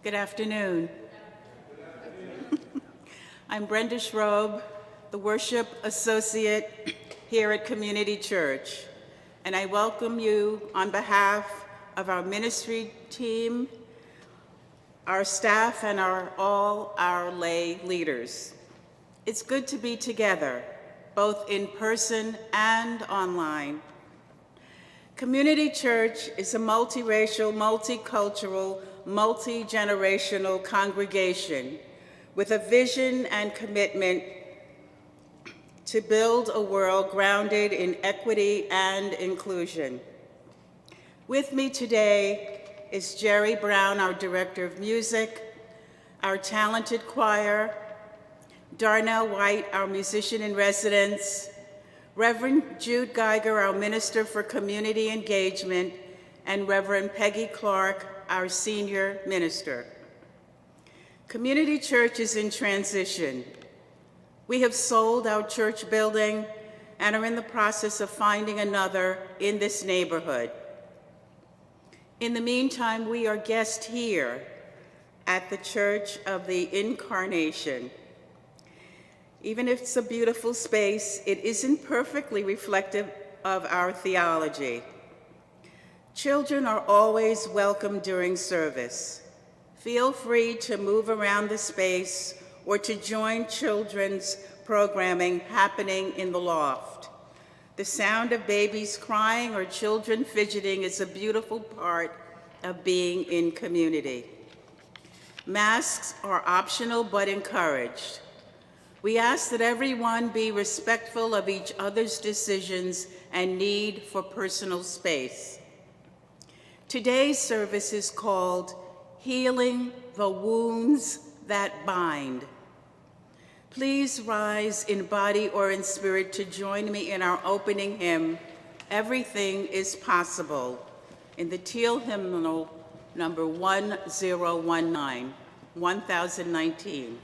Good afternoon. I'm Brenda Schroeb, the Worship Associate here at Community Church, and I welcome you on behalf of our ministry team, our staff, and all our lay leaders. It's good to be together, both in person and online. Community Church is a multiracial, multicultural, multi-generational congregation with a vision and commitment to build a world grounded in equity and inclusion. With me today is Jerry Brown, our Director of Music, our talented choir, Darnell White, our musician in residence, Reverend Jude Geiger, our Minister for Community Engagement, and Reverend Peggy Clark, our Senior Minister. Community Church is in transition. We have sold our church building and are in the process of finding another in this neighborhood. In the meantime, we are guests here at the Church of the Incarnation. Even if it's a beautiful space, it isn't perfectly reflective of our theology. Children are always welcome during service. Feel free to move around the space or to join children's programming happening in the loft. The sound of babies crying or children fidgeting is a beautiful part of being in community. Masks are optional but encouraged. We ask that everyone be respectful of each other's decisions and need for personal space. Today's service is called Healing the Wounds That Bind. Please rise in body or in spirit to join me in our opening hymn, Everything is Possible, in the Teal hymnal number 1019.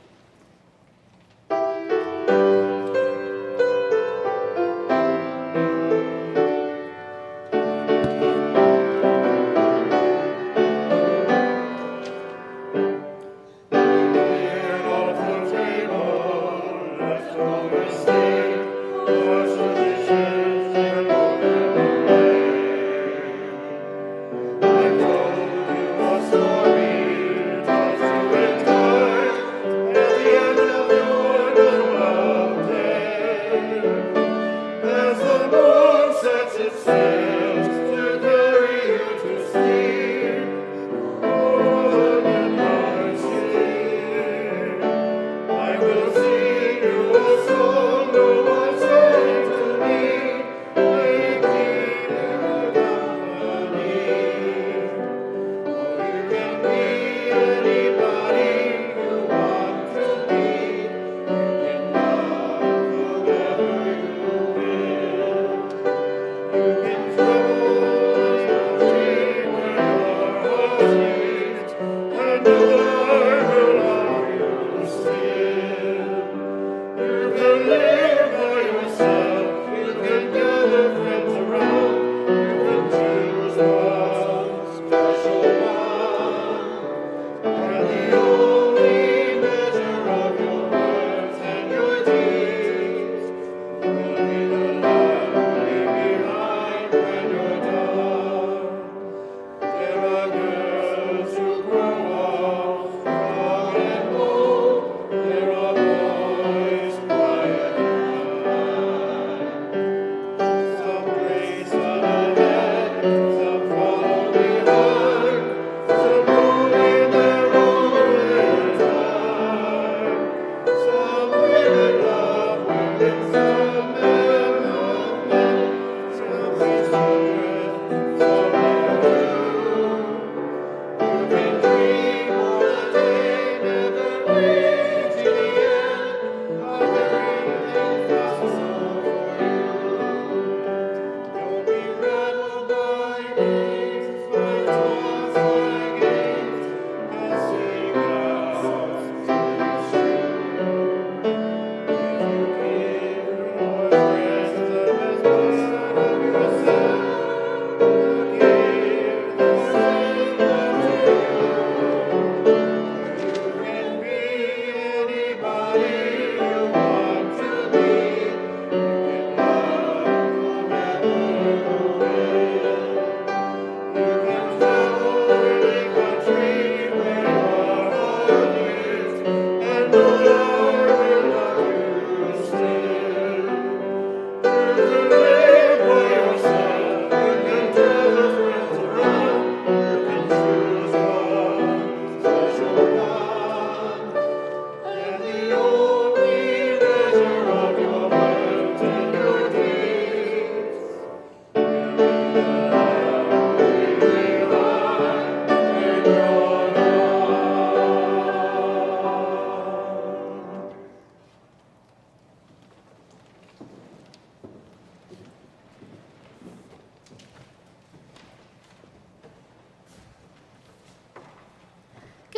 I told you a story, tossed to and turned,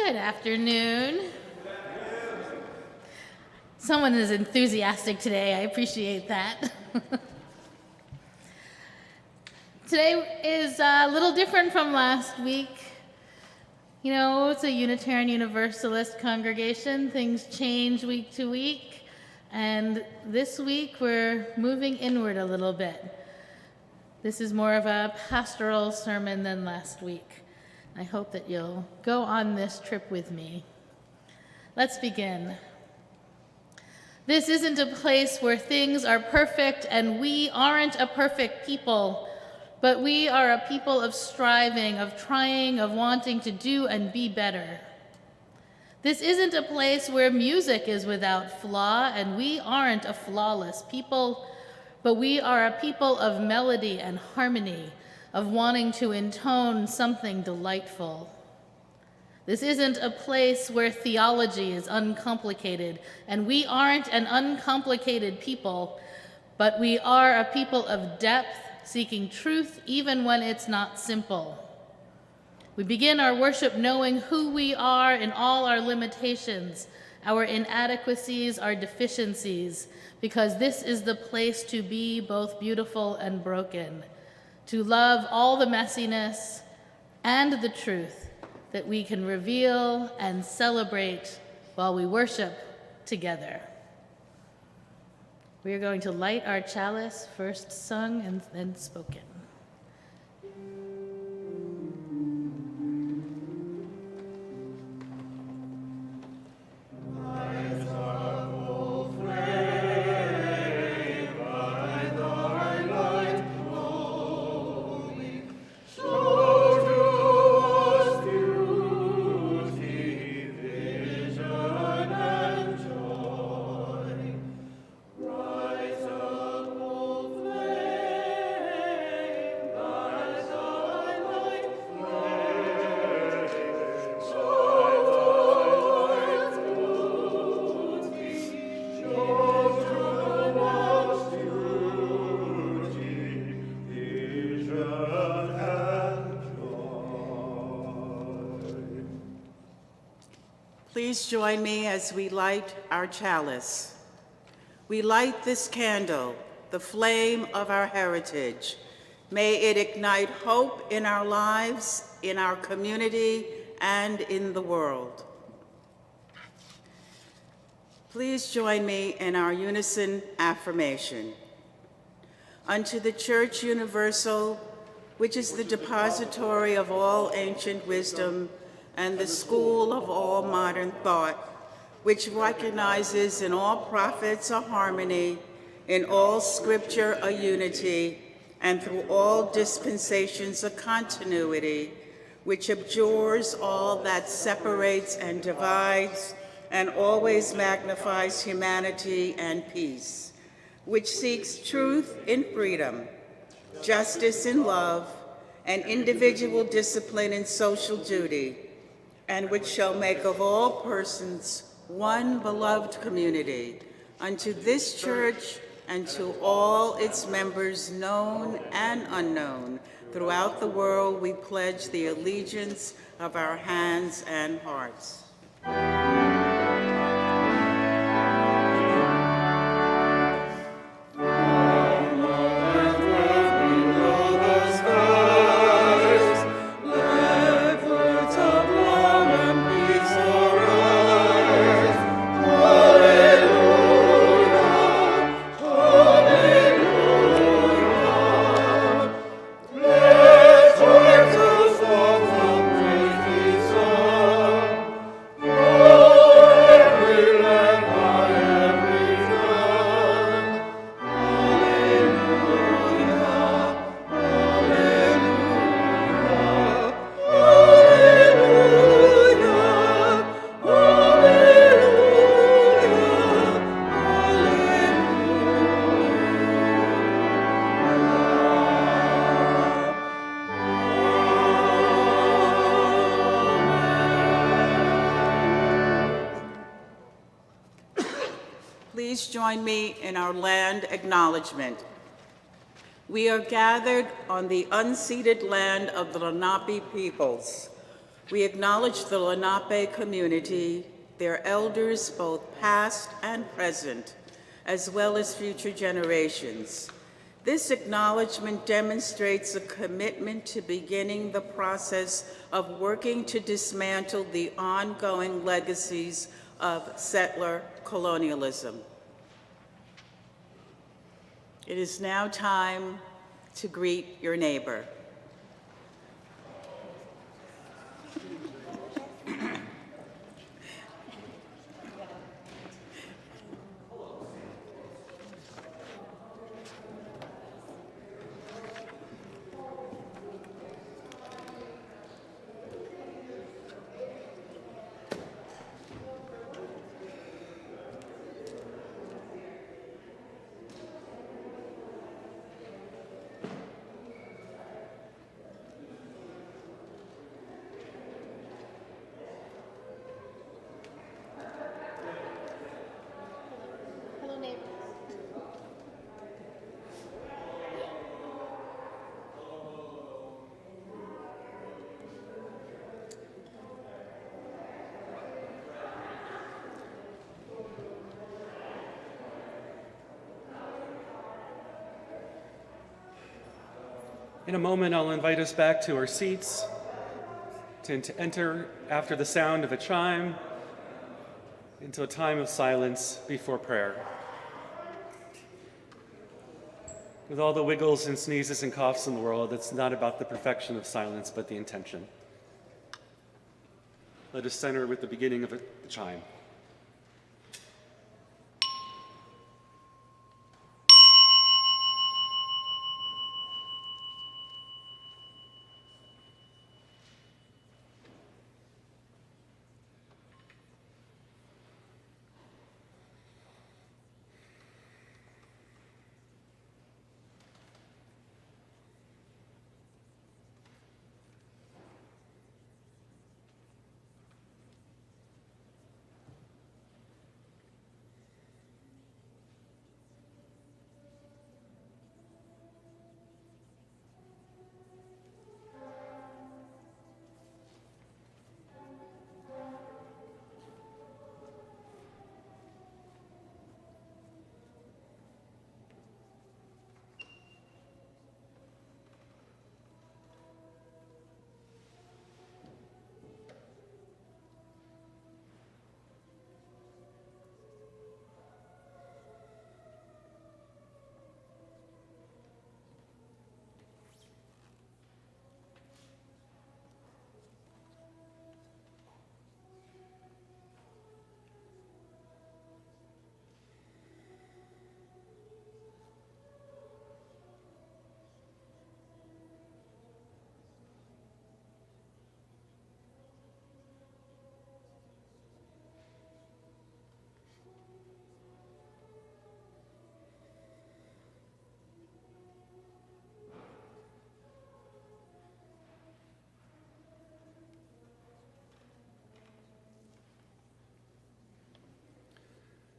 Good afternoon. Someone is enthusiastic today. I appreciate that. Today is a little different from last week. You know, it's a Unitarian Universalist congregation. Things change week to week. And this week we're moving inward a little bit. This is more of a pastoral sermon than last week. I hope that you'll go on this trip with me. Let's begin. This isn't a place where things are perfect, and we aren't a perfect people, but we are a people of striving, of trying, of wanting to do and be better. This isn't a place where music is without flaw, and we aren't a flawless people, but we are a people of melody and harmony, of wanting to intone something delightful. This isn't a place where theology is uncomplicated, and we aren't an uncomplicated people, but we are a people of depth, seeking truth even when it's not simple. We begin our worship knowing who we are in all our limitations, our inadequacies, our deficiencies, because this is the place to be both beautiful and broken, to love all the messiness and the truth that we can reveal and celebrate while we worship together. We are going to light our chalice, first sung and then spoken. Please join me as we light our chalice. We light this candle, the flame of our heritage. May it ignite hope in our lives, in our community, and in the world. Please join me in our unison affirmation. Unto the Church Universal, which is the depository of all ancient wisdom and the school of all modern thought, which recognizes in all prophets a harmony, in all scripture a unity, and through all dispensations a continuity, which abjures all that separates and divides, and always magnifies humanity and peace, which seeks truth in freedom, justice in love, and individual discipline in social duty, and which shall make of all persons one beloved community, unto this church and to all its members known and unknown. Throughout the world we pledge the allegiance of our hands and hearts. Please join me in our land acknowledgement. We are gathered on the unceded land of the Lenape peoples, We acknowledge the Lenape community, their elders, both past and present, as well as future generations. This acknowledgement demonstrates a commitment to beginning the process of working to dismantle the ongoing legacies of settler colonialism. It is now time to greet your neighbor. Hello, neighbors. In a moment, I'll invite us back to our seats to enter, after the sound of a chime, into a time of silence before prayer. With all the wiggles and sneezes and coughs in the world, it's not about the perfection of silence, but the intention. Let us center with the beginning of a chime.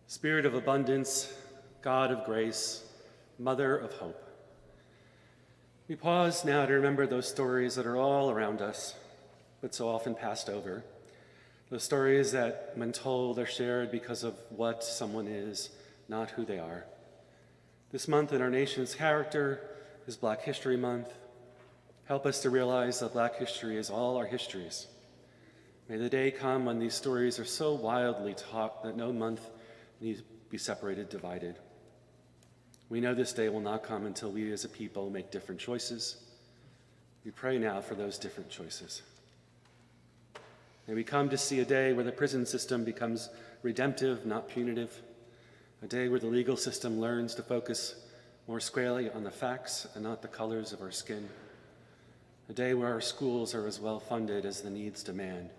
Spirit of abundance, God of grace, Mother of hope. We pause now to remember those stories that are all around us, but so often passed over. Those stories that, when told, are shared because of what someone is, not who they are. This month in our nation's character is Black History Month. Help us to realize that Black history is all our histories. May the day come when these stories are so wildly taught that no month need to be separated, divided. We know this day will not come until we as a people make different choices. We pray now for those different choices. May we come to see a day where the prison system becomes redemptive, not punitive, a day where the legal system learns to focus more squarely on the facts and not the colors of our skin, a day where our schools are as well funded as the needs demand.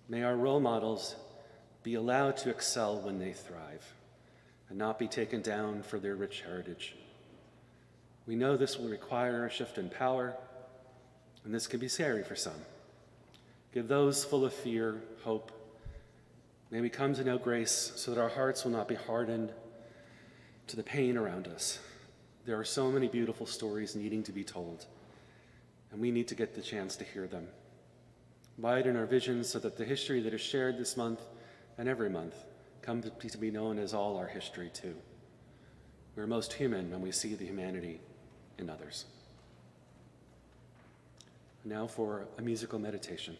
May our role models be allowed to excel when they thrive and not be taken down for their rich heritage. We know this will require a shift in power, and this can be scary for some. Give those full of fear hope. May we come to know grace so that our hearts will not be hardened to the pain around us. There are so many beautiful stories needing to be told, and we need to get the chance to hear them. Widen our visions so that the history that is shared this month and every month comes to be known as all our history too. We're most human when we see the humanity in others. Now for a musical meditation.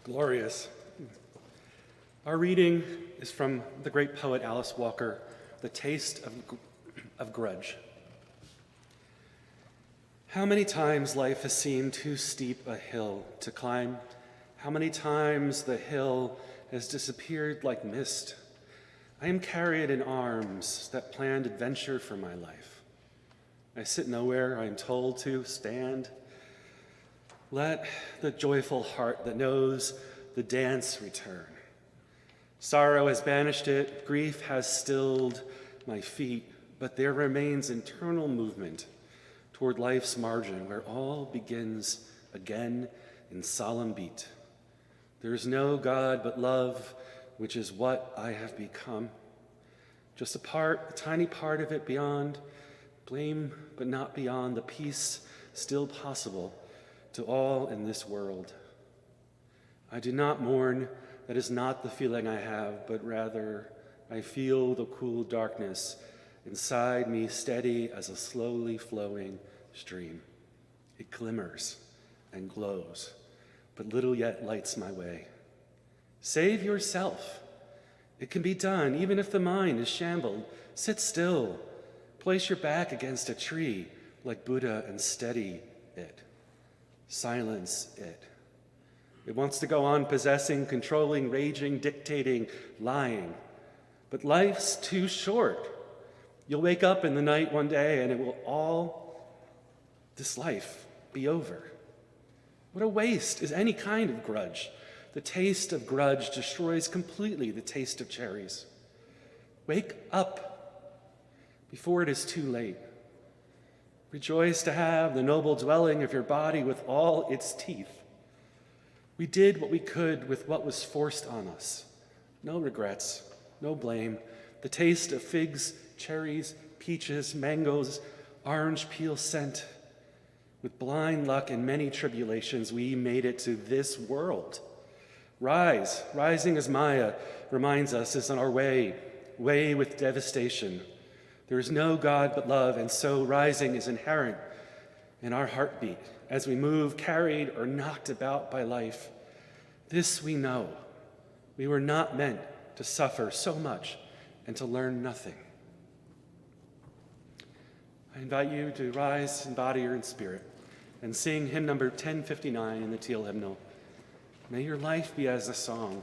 Glorious. Our reading is from the great poet Alice Walker, The Taste of Grudge. How many times life has seemed too steep a hill to climb? How many times the hill has disappeared like mist? I am carried in arms that planned adventure for my life. I sit nowhere I am told to stand. Let the joyful heart that knows the dance return. Sorrow has banished it, grief has stilled my feet, but there remains internal movement toward life's margin where all begins again in solemn beat. There is no God but love, which is what I have become. Just a tiny part of it beyond, blame but not beyond the peace still possible to all in this world. I do not mourn, that is not the feeling I have, but rather I feel the cool darkness inside me steady as a slowly flowing stream. It glimmers and glows, but little yet lights my way. Save yourself. It can be done, even if the mind is shambled. Sit still. Place your back against a tree like Buddha and steady it. Silence it. It wants to go on possessing, controlling, raging, dictating, lying. But life's too short. You'll wake up in the night one day and it will all, this life, be over. What a waste is any kind of grudge. The taste of grudge destroys completely the taste of cherries. Wake up before it is too late. Rejoice to have the noble dwelling of your body with all its teeth. We did what we could with what was forced on us. No regrets, no blame. The taste of figs, cherries, peaches, mangoes, orange peel scent. With blind luck and many tribulations, we made it to this world. Rising as Maya reminds us, is on our way with devastation. There is no God but love, and so rising is inherent in our heartbeat as we move, carried or knocked about by life. This we know. We were not meant to suffer so much and to learn nothing. I invite you to rise in body or in spirit and sing hymn number 1059 in the Teal hymnal. May your life be as a song.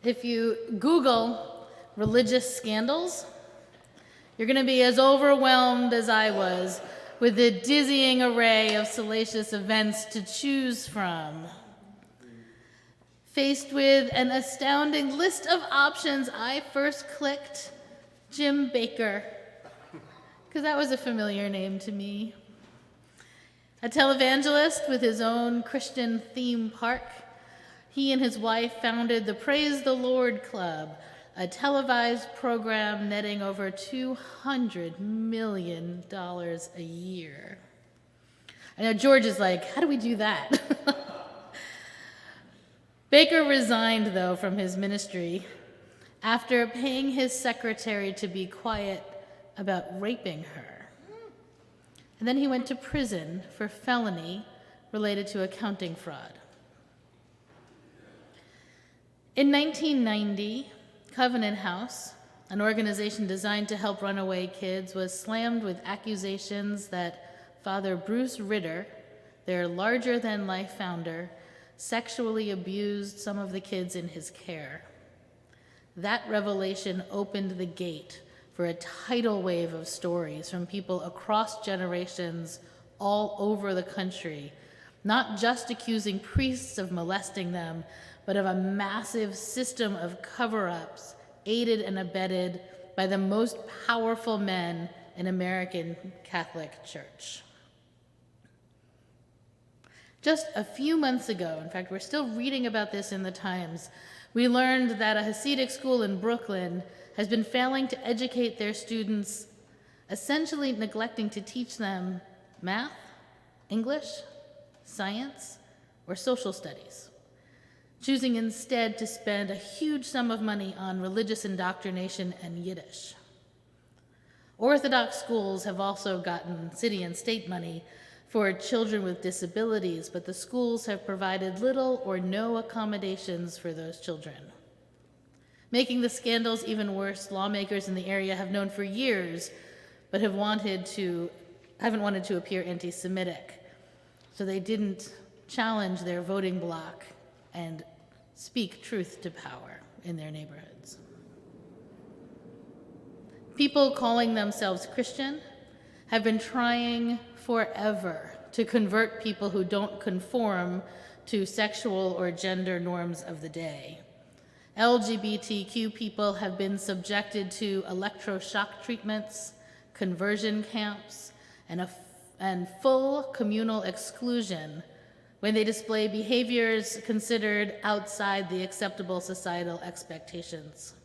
If you Google religious scandals, you're going to be as overwhelmed as I was with the dizzying array of salacious events to choose from. Faced with an astounding list of options, I first clicked Jim Bakker, because that was a familiar name to me. A televangelist with his own Christian theme park, he and his wife founded the Praise the Lord Club, a televised program netting over $200 million a year. I know George is like, how do we do that? Bakker resigned, though, from his ministry after paying his secretary to be quiet about raping her. and then he went to prison for felony related to accounting fraud. In 1990, Covenant House, an organization designed to help runaway kids, was slammed with accusations that Father Bruce Ritter, their larger-than-life founder, sexually abused some of the kids in his care. That revelation opened the gate for a tidal wave of stories from people across generations all over the country, not just accusing priests of molesting them, but of a massive system of cover-ups aided and abetted by the most powerful men in American Catholic Church. Just a few months ago, in fact, we're still reading about this in the Times, we learned that a Hasidic school in Brooklyn has been failing to educate their students, essentially neglecting to teach them math, English, science, or social studies, choosing instead to spend a huge sum of money on religious indoctrination and Yiddish. Orthodox schools have also gotten city and state money for children with disabilities, but the schools have provided little or no accommodations for those children. Making the scandals even worse, lawmakers in the area have known for years, but haven't wanted to appear anti-Semitic. So they didn't challenge their voting bloc and speak truth to power in their neighborhoods. People calling themselves Christian have been trying forever to convert people who don't conform to sexual or gender norms of the day. LGBTQ people have been subjected to electroshock treatments, conversion camps, and full communal exclusion when they display behaviors considered outside the acceptable societal expectations.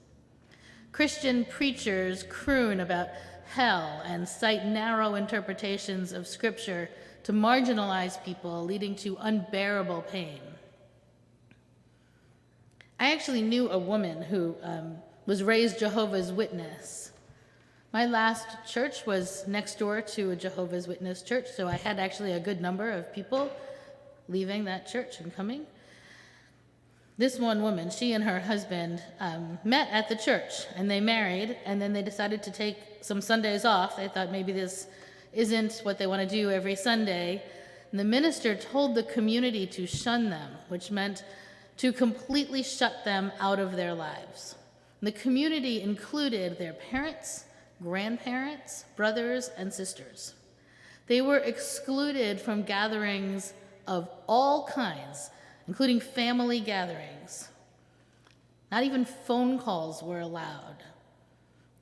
Christian preachers croon about hell and cite narrow interpretations of Scripture to marginalize people, leading to unbearable pain. I actually knew a woman who was raised Jehovah's Witness. My last church was next door to a Jehovah's Witness church, so I had actually a good number of people leaving that church and coming. This one woman, she and her husband met at the church, and they married, and then they decided to take some Sundays off. They thought maybe this isn't what they want to do every Sunday. And the minister told the community to shun them, which meant to completely shut them out of their lives. And the community included their parents, grandparents, brothers, and sisters. They were excluded from gatherings of all kinds, including family gatherings. Not even phone calls were allowed.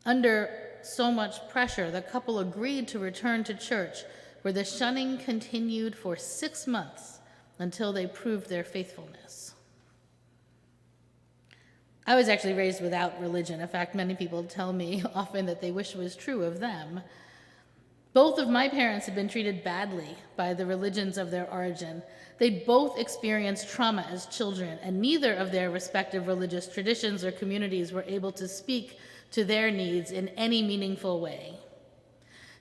Under so much pressure, the couple agreed to return to church, where the shunning continued for 6 months until they proved their faithfulness. I was actually raised without religion. In fact, many people tell me often that they wish it was true of them. Both of my parents had been treated badly by the religions of their origin. They'd both experienced trauma as children, and neither of their respective religious traditions or communities were able to speak to their needs in any meaningful way.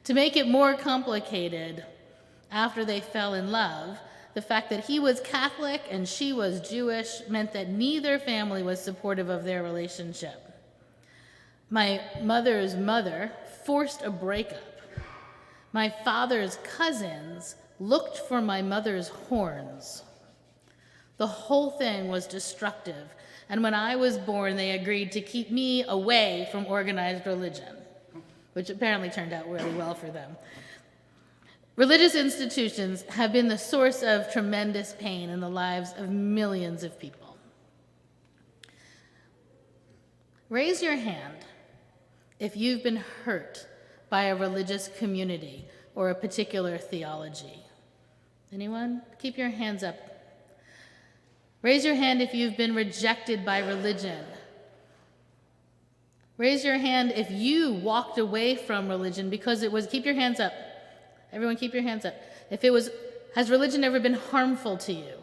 To make it more complicated, after they fell in love, the fact that he was Catholic and she was Jewish meant that neither family was supportive of their relationship. My mother's mother forced a breakup. My father's cousins looked for my mother's horns. The whole thing was destructive, and when I was born, they agreed to keep me away from organized religion, which apparently turned out really well for them. Religious institutions have been the source of tremendous pain in the lives of millions of people. Raise your hand if you've been hurt by a religious community or a particular theology. Anyone? Keep your hands up. Raise your hand if you've been rejected by religion. Raise your hand if you walked away from religion because it was, keep your hands up. Everyone keep your hands up. Has religion ever been harmful to you?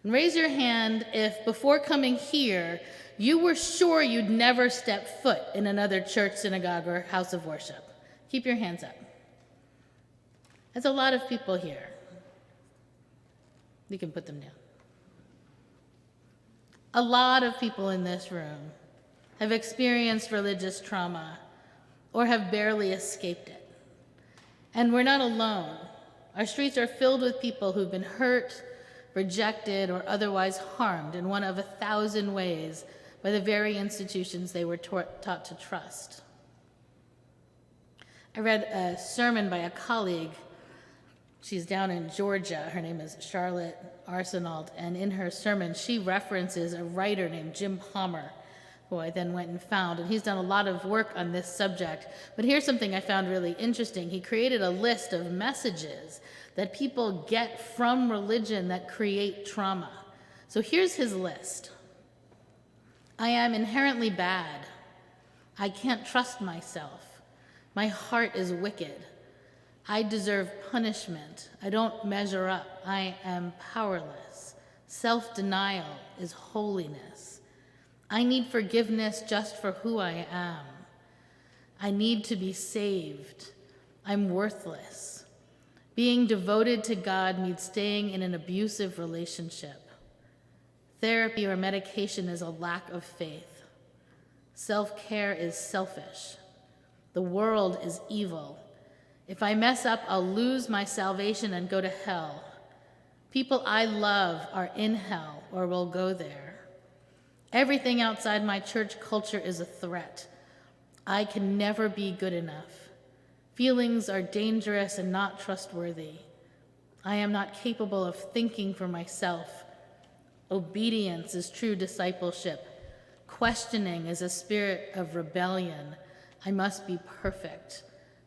And raise your hand if before coming here, you were sure you'd never step foot in another church, synagogue, or house of worship. Keep your hands up. That's a lot of people here. You can put them down. A lot of people in this room have experienced religious trauma or have barely escaped it. And we're not alone. Our streets are filled with people who've been hurt, rejected, or otherwise harmed in one of 1,000 ways by the very institutions they were taught to trust. I read a sermon by a colleague. She's down in Georgia. Her name is Charlotte Arsenault, and in her sermon, she references a writer named Jim Palmer, who I then went and found, and he's done a lot of work on this subject. But here's something I found really interesting. He created a list of messages that people get from religion that create trauma. So here's his list. I am inherently bad. I can't trust myself. My heart is wicked. I deserve punishment. I don't measure up. I am powerless. Self-denial is holiness. I need forgiveness just for who I am. I need to be saved. I'm worthless. Being devoted to God means staying in an abusive relationship. Therapy or medication is a lack of faith. Self-care is selfish. The world is evil. If I mess up, I'll lose my salvation and go to hell. People I love are in hell or will go there. Everything outside my church culture is a threat. I can never be good enough. Feelings are dangerous and not trustworthy. I am not capable of thinking for myself. Obedience is true discipleship. Questioning is a spirit of rebellion. I must be perfect.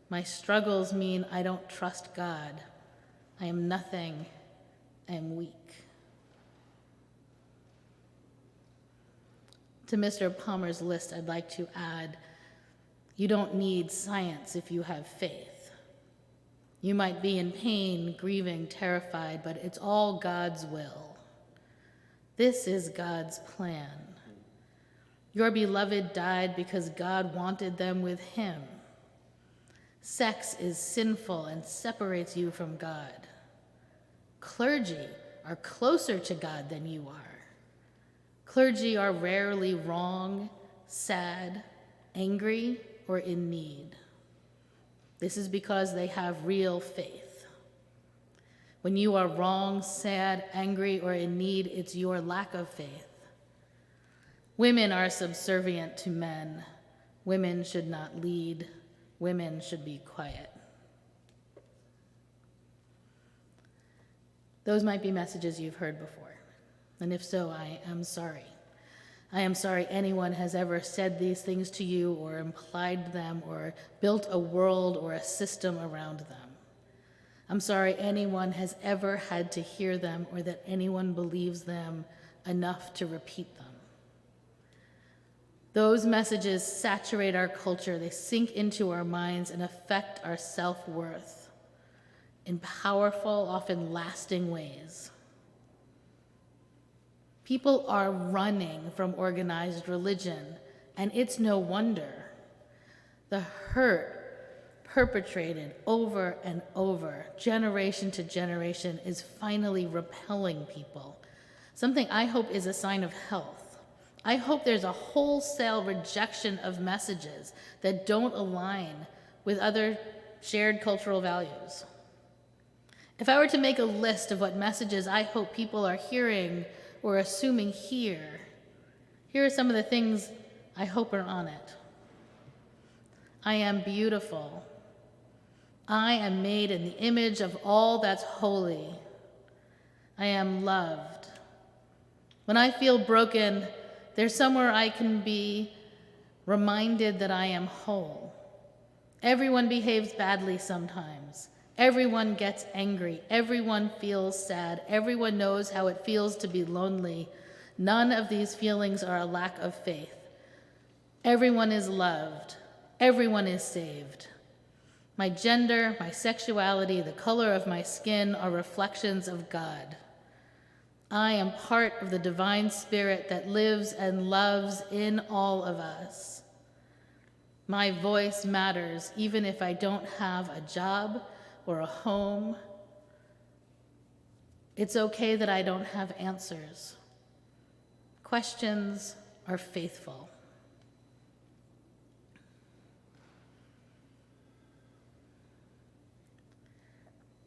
My struggles mean I don't trust God. I am nothing. I am weak. To Mr. Palmer's list, I'd like to add, you don't need science if you have faith. You might be in pain, grieving, terrified, but it's all God's will. This is God's plan. Your beloved died because God wanted them with him. Sex is sinful and separates you from God. Clergy are closer to God than you are. Clergy are rarely wrong, sad, angry, or in need. This is because they have real faith. When you are wrong, sad, angry, or in need, it's your lack of faith. Women are subservient to men. Women should not lead. Women should be quiet. Those might be messages you've heard before. And if so, I am sorry. I am sorry anyone has ever said these things to you or implied them or built a world or a system around them. I'm sorry anyone has ever had to hear them or that anyone believes them enough to repeat them. Those messages saturate our culture. They sink into our minds and affect our self-worth in powerful, often lasting ways. People are running from organized religion, and it's no wonder. The hurt perpetrated over and over, generation to generation, is finally repelling people. Something I hope is a sign of health. I hope there's a wholesale rejection of messages that don't align with other shared cultural values. If I were to make a list of what messages I hope people are hearing or assuming here are some of the things I hope are on it. I am beautiful. I am made in the image of all that's holy. I am loved. When I feel broken, there's somewhere I can be reminded that I am whole. Everyone behaves badly sometimes. Everyone gets angry. Everyone feels sad. Everyone knows how it feels to be lonely. None of these feelings are a lack of faith. Everyone is loved. Everyone is saved. My gender, my sexuality, the color of my skin are reflections of God. I am part of the divine spirit that lives and loves in all of us. My voice matters even if I don't have a job, or a home. It's okay that I don't have answers. Questions are faithful.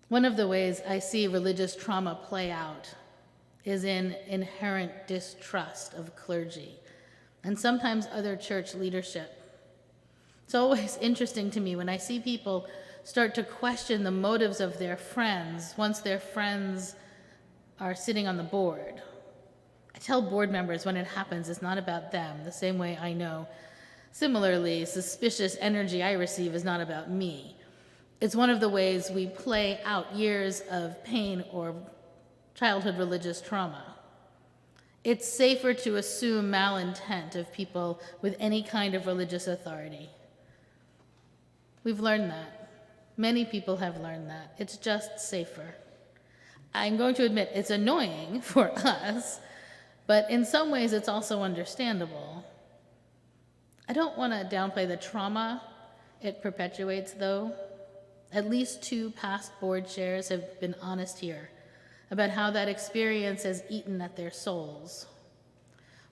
One of the ways I see religious trauma play out is in inherent distrust of clergy and sometimes other church leadership. It's always interesting to me when I see people start to question the motives of their friends once their friends are sitting on the board. I tell board members when it happens, it's not about them, the same way I know. Similarly, suspicious energy I receive is not about me. It's one of the ways we play out years of pain or childhood religious trauma. It's safer to assume malintent of people with any kind of religious authority. We've learned that. Many people have learned that. It's just safer. I'm going to admit it's annoying for us, but in some ways it's also understandable. I don't want to downplay the trauma it perpetuates, though. At least 2 past board chairs have been honest here about how that experience has eaten at their souls.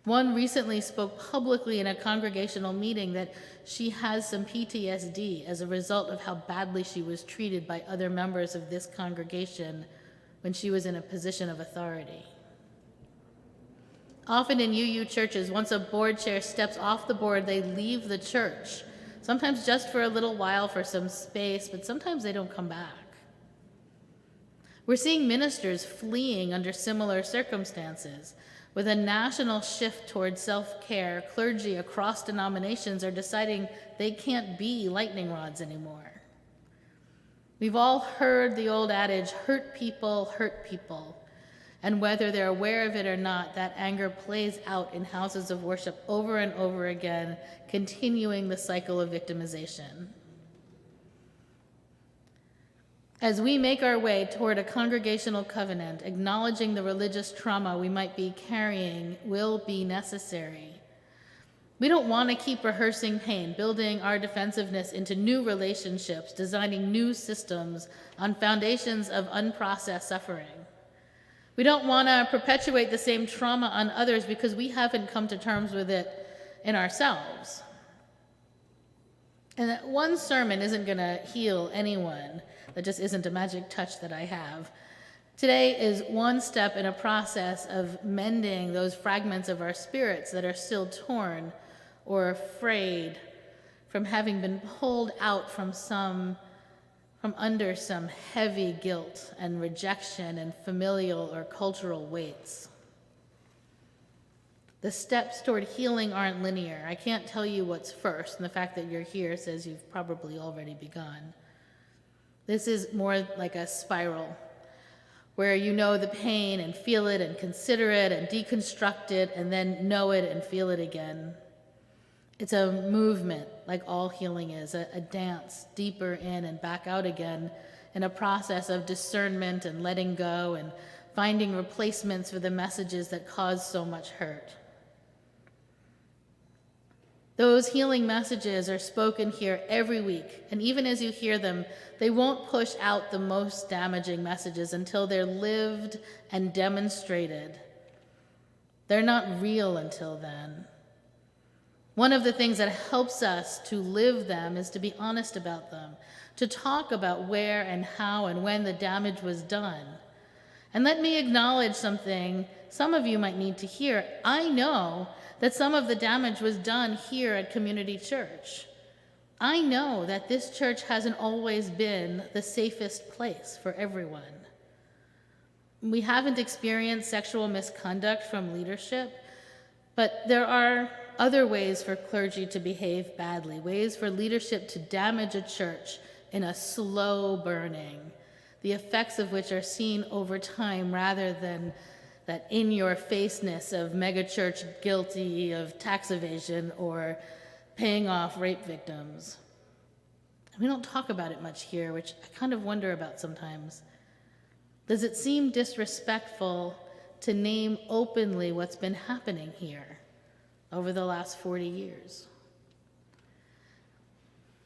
One recently spoke publicly in a congregational meeting that she has some PTSD as a result of how badly she was treated by other members of this congregation when she was in a position of authority. Often in UU churches, once a board chair steps off the board, they leave the church, sometimes just for a little while for some space, but sometimes they don't come back. We're seeing ministers fleeing under similar circumstances. With a national shift towards self-care, clergy across denominations are deciding they can't be lightning rods anymore. We've all heard the old adage, hurt people, and whether they're aware of it or not, that anger plays out in houses of worship over and over again, continuing the cycle of victimization. As we make our way toward a congregational covenant, acknowledging the religious trauma we might be carrying will be necessary. We don't want to keep rehearsing pain, building our defensiveness into new relationships, designing new systems on foundations of unprocessed suffering. We don't want to perpetuate the same trauma on others because we haven't come to terms with it in ourselves. And that one sermon isn't going to heal anyone. That just isn't a magic touch that I have. Today is one step in a process of mending those fragments of our spirits that are still torn or afraid from having been pulled out from under some heavy guilt and rejection and familial or cultural weights. The steps toward healing aren't linear. I can't tell you what's first, and the fact that you're here says you've probably already begun. This is more like a spiral, where you know the pain and feel it and consider it and deconstruct it and then know it and feel it again. It's a movement, like all healing is, a dance deeper in and back out again in a process of discernment and letting go and finding replacements for the messages that cause so much hurt. Those healing messages are spoken here every week, and even as you hear them, they won't push out the most damaging messages until they're lived and demonstrated. They're not real until then. One of the things that helps us to live them is to be honest about them, to talk about where and how and when the damage was done. And let me acknowledge something some of you might need to hear. I know that some of the damage was done here at Community Church. I know that this church hasn't always been the safest place for everyone. We haven't experienced sexual misconduct from leadership, but there are other ways for clergy to behave badly, ways for leadership to damage a church in a slow burning, the effects of which are seen over time rather than that in-your-faceness of megachurch guilty of tax evasion or paying off rape victims. We don't talk about it much here, which I kind of wonder about sometimes. Does it seem disrespectful to name openly what's been happening here over the last 40 years?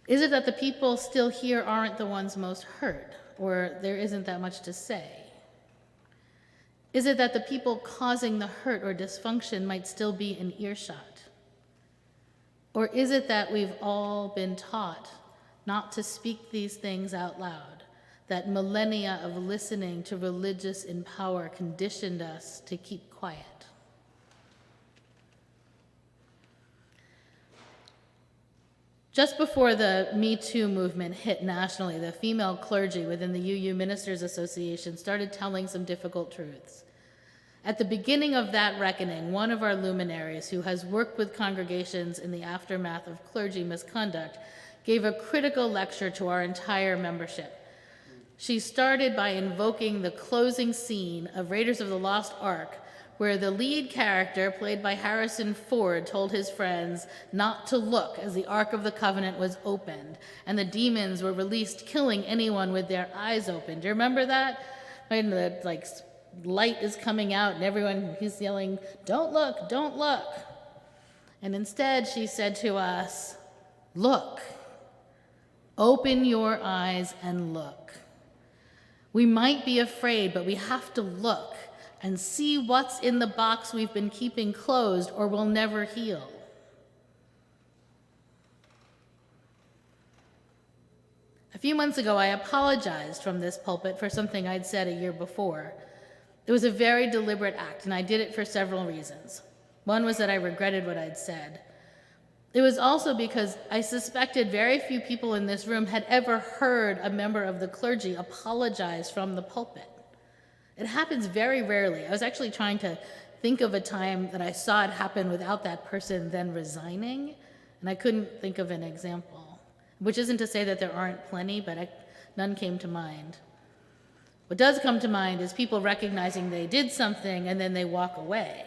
Is it that the people still here aren't the ones most hurt? or there isn't that much to say? Is it that the people causing the hurt or dysfunction might still be in earshot? Or is it that we've all been taught not to speak these things out loud, that millennia of listening to religious in power conditioned us to keep quiet? Just before the Me Too movement hit nationally, the female clergy within the UU Ministers Association started telling some difficult truths. At the beginning of that reckoning, one of our luminaries, who has worked with congregations in the aftermath of clergy misconduct, gave a critical lecture to our entire membership. She started by invoking the closing scene of Raiders of the Lost Ark, where the lead character, played by Harrison Ford, told his friends not to look as the Ark of the Covenant was opened, and the demons were released, killing anyone with their eyes open. Do you remember that? When the light is coming out and everyone, he's yelling, "Don't look, don't look." And instead she said to us, "Look, open your eyes and look." We might be afraid, but we have to look and see what's in the box we've been keeping closed or will never heal. A few months ago, I apologized from this pulpit for something I'd said a year before. It was a very deliberate act, and I did it for several reasons. One was that I regretted what I'd said. It was also because I suspected very few people in this room had ever heard a member of the clergy apologize from the pulpit. It happens very rarely. I was actually trying to think of a time that I saw it happen without that person then resigning, and I couldn't think of an example, which isn't to say that there aren't plenty, but none came to mind. What does come to mind is people recognizing they did something and then they walk away.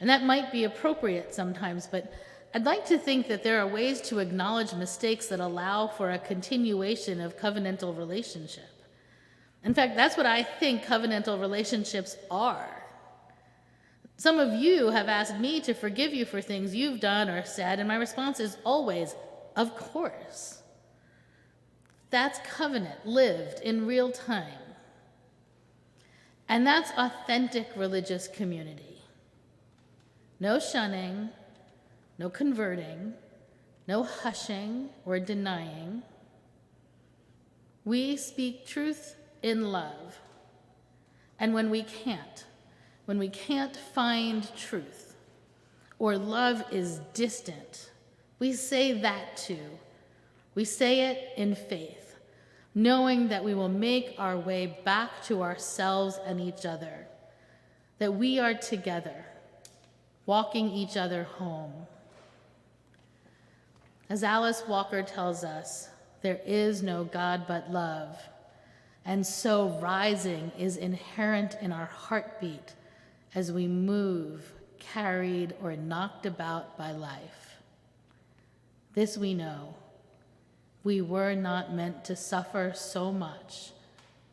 And that might be appropriate sometimes, but I'd like to think that there are ways to acknowledge mistakes that allow for a continuation of covenantal relationship. In fact, that's what I think covenantal relationships are. Some of you have asked me to forgive you for things you've done or said, and my response is always, of course. That's covenant lived in real time. And that's authentic religious community. No shunning, no converting, no hushing or denying. We speak truth in love. And when we can't find truth, or love is distant, we say that too. We say it in faith, knowing that we will make our way back to ourselves and each other, that we are together, walking each other home. As Alice Walker tells us, there is no God but love. And so rising is inherent in our heartbeat as we move, carried, or knocked about by life. This we know. We were not meant to suffer so much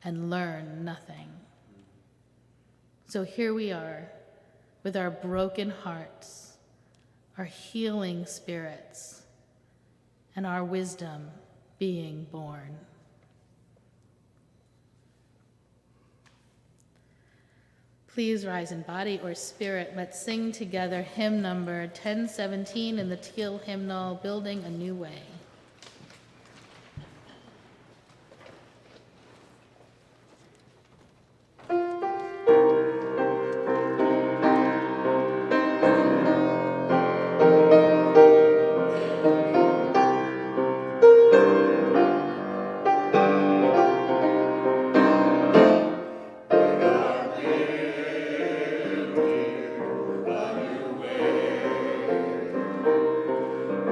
and learn nothing. So here we are with our broken hearts, our healing spirits, and our wisdom being born. Please rise in body or spirit. Let's sing together hymn number 1017 in the Teal hymnal, Building a New Way.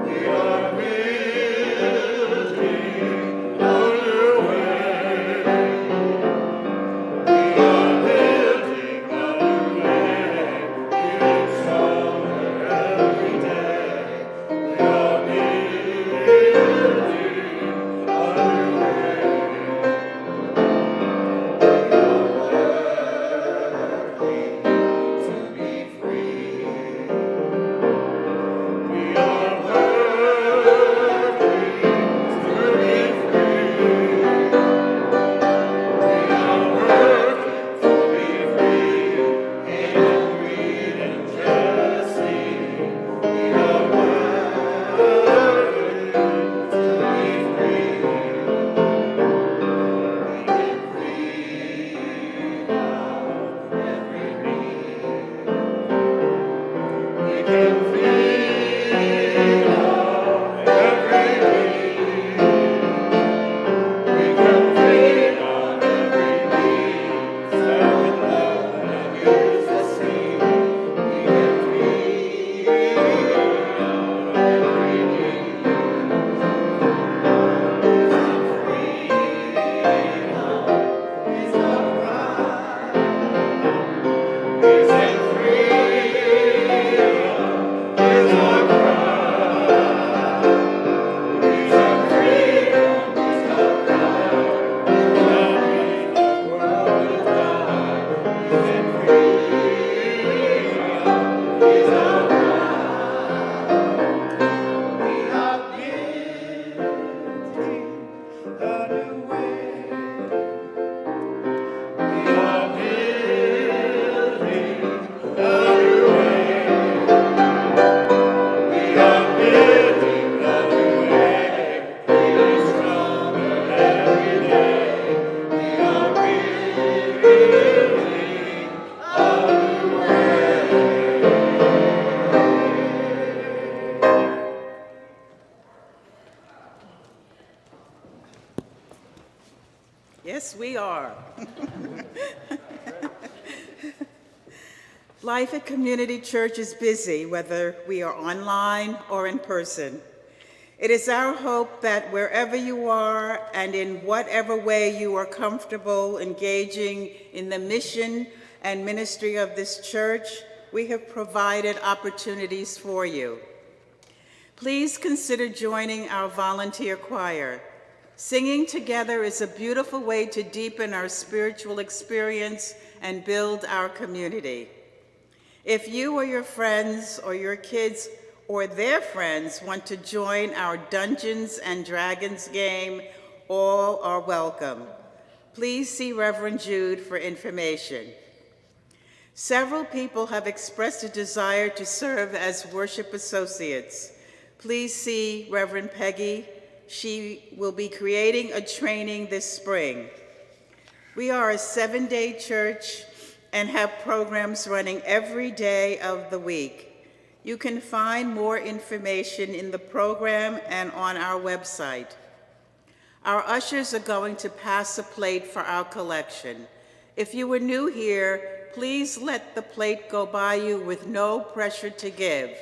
We are Life at Community Church is busy, whether we are online or in person. It is our hope that wherever you are and in whatever way you are comfortable engaging in the mission and ministry of this church, we have provided opportunities for you. Please consider joining our volunteer choir. Singing together is a beautiful way to deepen our spiritual experience and build our community. If you or your friends or your kids or their friends want to join our Dungeons and Dragons game, all are welcome. Please see Reverend Jude for information. Several people have expressed a desire to serve as worship associates. Please see Reverend Peggy. She will be creating a training this spring. We are a 7-day church and have programs running every day of the week. You can find more information in the program and on our website. Our ushers are going to pass a plate for our collection. If you were new here, please let the plate go by you with no pressure to give.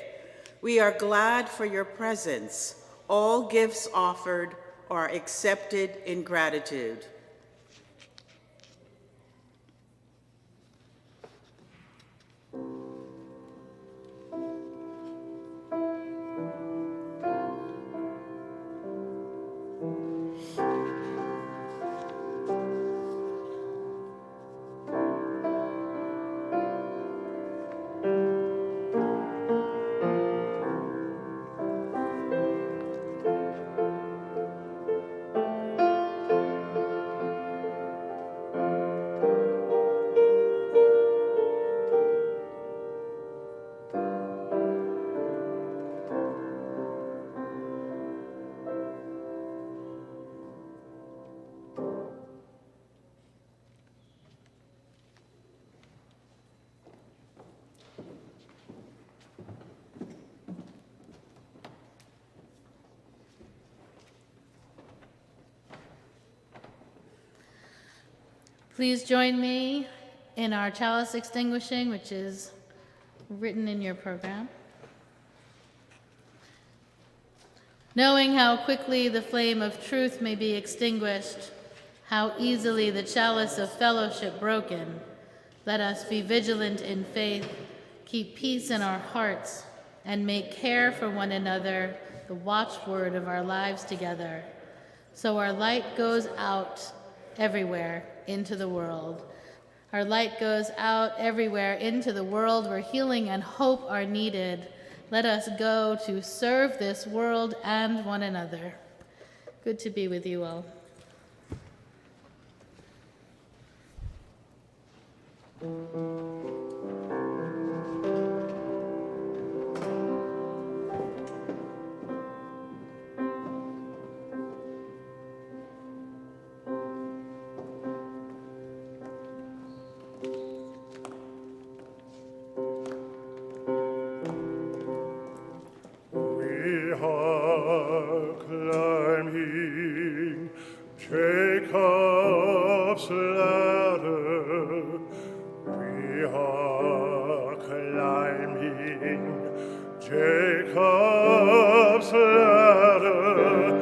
We are glad for your presence. All gifts offered are accepted in gratitude. Please join me in our chalice extinguishing, which is written in your program. Knowing how quickly the flame of truth may be extinguished, how easily the chalice of fellowship broken, let us be vigilant in faith, keep peace in our hearts, and make care for one another the watchword of our lives together, so our light goes out everywhere into the world. Our light goes out everywhere into the world where healing and hope are needed. Let us go to serve this world and one another. Good to be with you all. We are climbing Jacob's ladder. We are climbing Jacob's ladder.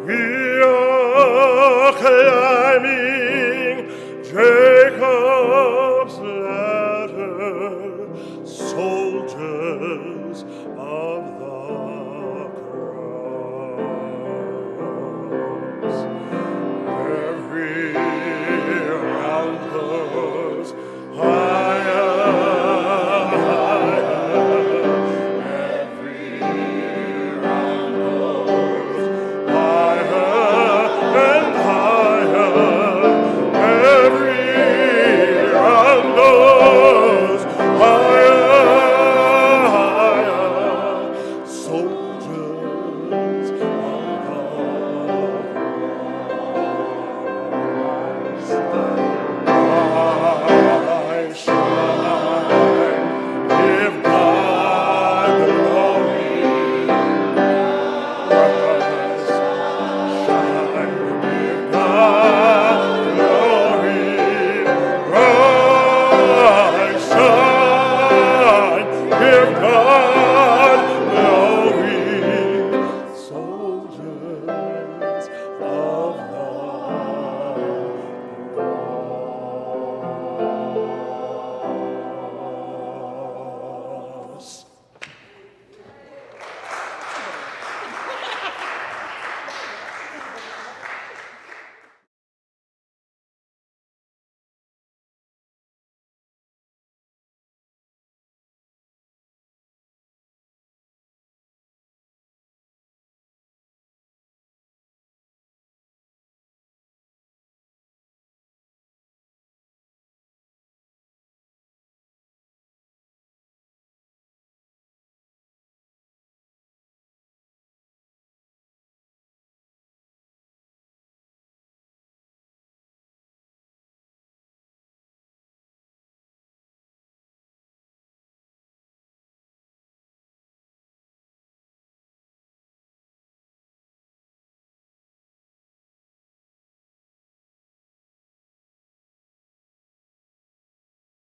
We are climbing Jacob's ladder. Soldiers of the cross. Every round goes